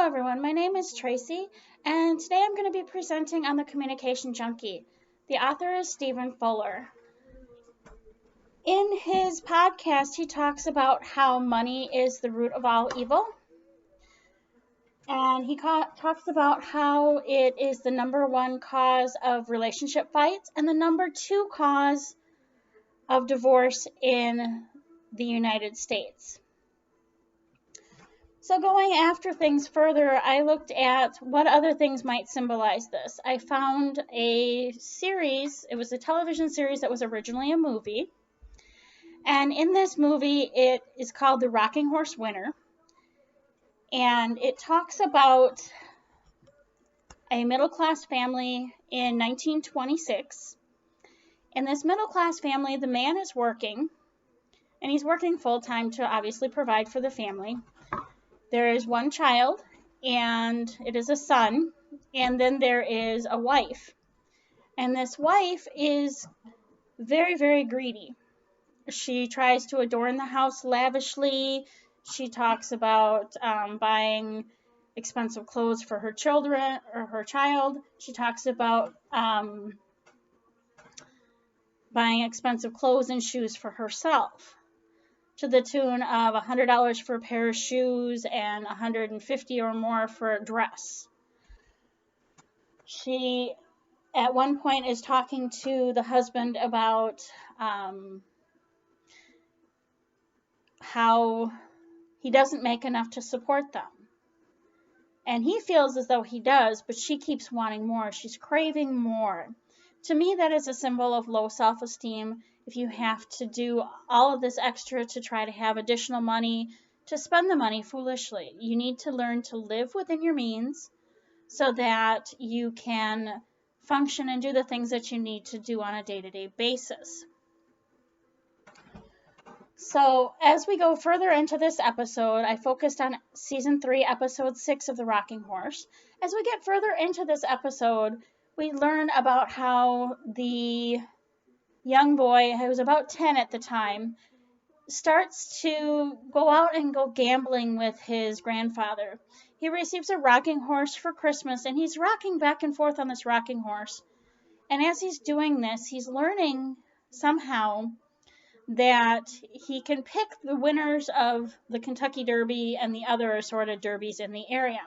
everyone, my name is Tracy, and today I'm going to be presenting on the Communication Junkie. The author is Stephen Fuller. In his podcast, he talks about how money is the root of all evil, and he talks about how it is the number one cause of relationship fights and the number two cause of divorce in the United States. So going after things further, I looked at what other things might symbolize this. I found a series, it was a television series that was originally a movie. And in this movie, it is called The Rocking Horse Winner. And it talks about a middle-class family in 1926. In this middle-class family, the man is working, and he's working full-time to obviously provide for the family. There is one child, and it is a son, and then there is a wife. And this wife is very, very greedy. She tries to adorn the house lavishly. She talks about buying expensive clothes for her children or her child. She talks about buying expensive clothes and shoes for herself, to the tune of $100 for a pair of shoes and $150 or more for a dress. She, at one point, is talking to the husband about how he doesn't make enough to support them. And he feels as though he does, but she keeps wanting more. She's craving more. To me, that is a symbol of low self-esteem. If you have to do all of this extra to try to have additional money, to spend the money foolishly. You need to learn to live within your means so that you can function and do the things that you need to do on a day-to-day basis. So as we go further into this episode, I focused on Season 3, Episode 6 of The Rocking Horse. As we get further into this episode, we learn about how the young boy, who was about 10 at the time, starts to go out and go gambling with his grandfather. He receives a rocking horse for Christmas, and he's rocking back and forth on this rocking horse. And as he's doing this, he's learning somehow that he can pick the winners of the Kentucky Derby and the other assorted derbies in the area.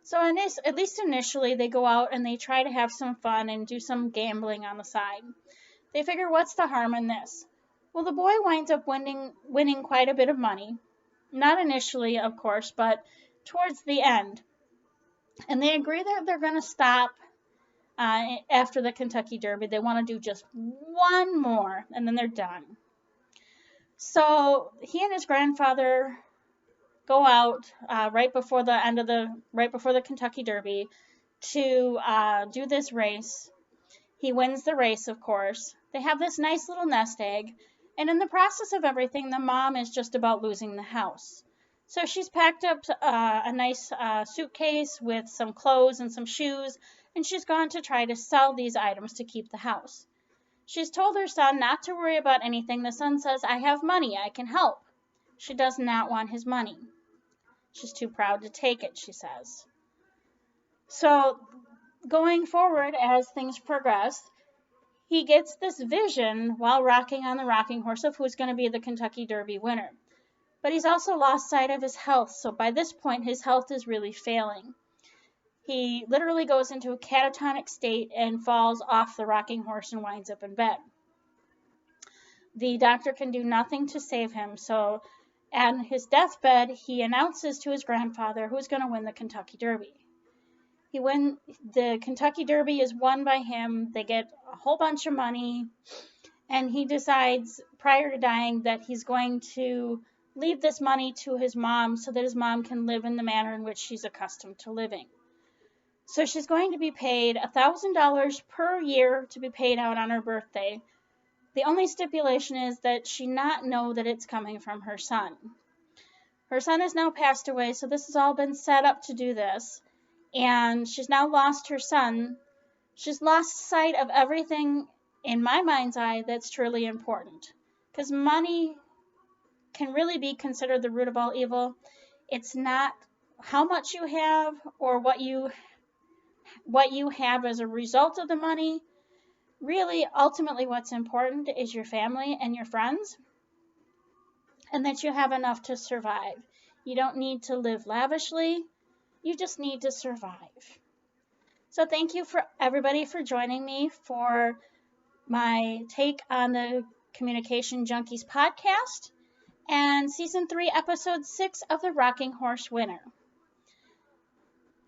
So at least initially, they go out and they try to have some fun and do some gambling on the side. They figure, what's the harm in this? Well, the boy winds up winning quite a bit of money. Not initially, of course, but towards the end. And they agree that they're going to stop after the Kentucky Derby. They want to do just one more, and then they're done. So he and his grandfather go out right before the Kentucky Derby to do this race. He wins the race, of course. They have this nice little nest egg, and in the process of everything, the mom is just about losing the house. So she's packed up a nice suitcase with some clothes and some shoes, and she's gone to try to sell these items to keep the house. She's told her son not to worry about anything. The son says, I have money, I can help. She does not want his money. She's too proud to take it, she says. So going forward, as things progress, he gets this vision while rocking on the rocking horse of who's going to be the Kentucky Derby winner. But he's also lost sight of his health, so by this point, his health is really failing. He literally goes into a catatonic state and falls off the rocking horse and winds up in bed. The doctor can do nothing to save him, so on his deathbed, he announces to his grandfather who's going to win the Kentucky Derby. The Kentucky Derby is won by him. They get a whole bunch of money, and he decides prior to dying that he's going to leave this money to his mom so that his mom can live in the manner in which she's accustomed to living. So she's going to be paid $1,000 per year to be paid out on her birthday. The only stipulation is that she not know that it's coming from her son. Her son has now passed away, so this has all been set up to do this. And she's now lost her son. She's lost sight of everything, in my mind's eye, that's truly important. Because money can really be considered the root of all evil. It's not how much you have or what you have as a result of the money. Really, ultimately, what's important is your family and your friends, and that you have enough to survive. You don't need to live lavishly. You just need to survive. So thank you for everybody for joining me for my take on the Communication Junkies podcast and season 3, episode 6 of the Rocking Horse Winner.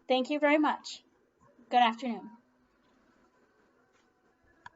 Thank you very much. Good afternoon.